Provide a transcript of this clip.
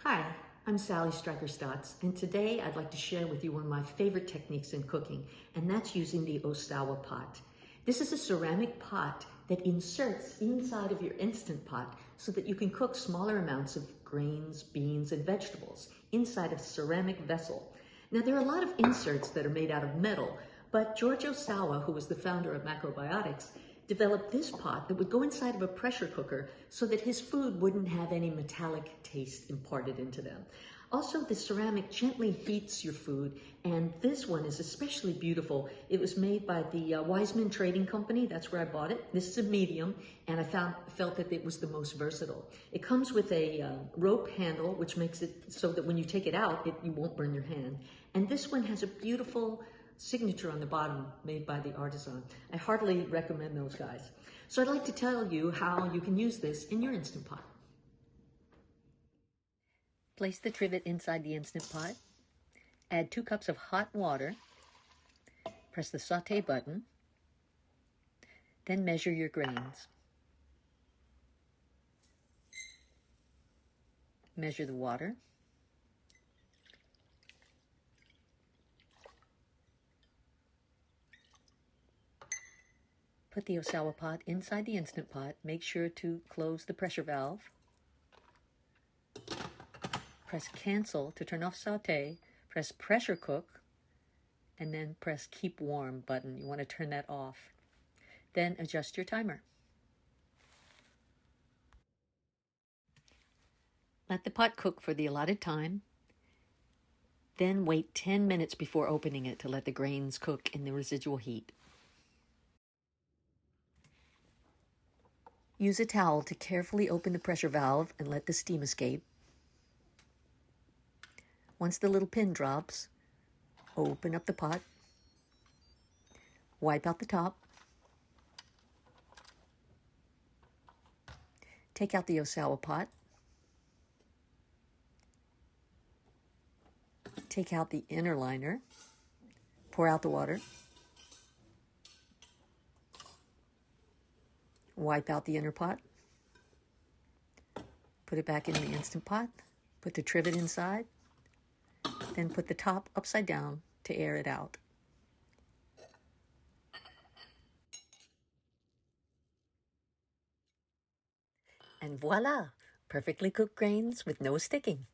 Hi, I'm Sally Stryker Stotts, and today I'd like to share with you one of my favorite techniques in cooking, and that's using the Ohsawa pot. This is a ceramic pot that inserts inside of your Instant Pot so that you can cook smaller amounts of grains, beans, and vegetables inside a ceramic vessel. Now, there are a lot of inserts that are made out of metal, but George Ohsawa, who was the founder of Macrobiotics, developed this pot that would go inside of a pressure cooker so that his food wouldn't have any metallic taste imparted into them. Also, the ceramic gently heats your food, and this one is especially beautiful. It was made by the Wiseman Trading Company. That's where I bought it. This is a medium, and I felt that it was the most versatile. It comes with a rope handle, which makes it so that when you take it out, you won't burn your hand. And this one has a beautiful signature on the bottom made by the artisan. I heartily recommend those guys. So I'd like to tell you how you can use this in your Instant Pot. Place the trivet inside the Instant Pot. Add 2 cups of hot water. Press the saute button. Then measure your grains. Measure the water. Put the Ohsawa pot inside the Instant Pot. Make sure to close the pressure valve. Press cancel to turn off saute. Press pressure cook, and then press keep warm button. You want to turn that off. Then adjust your timer. Let the pot cook for the allotted time. Then wait 10 minutes before opening it to let the grains cook in the residual heat. Use a towel to carefully open the pressure valve and let the steam escape. Once the little pin drops, open up the pot, wipe out the top, take out the Ohsawa pot, take out the inner liner, pour out the water, wipe out the inner pot, put it back in the Instant Pot, put the trivet inside, then put the top upside down to air it out. And voila! Perfectly cooked grains with no sticking.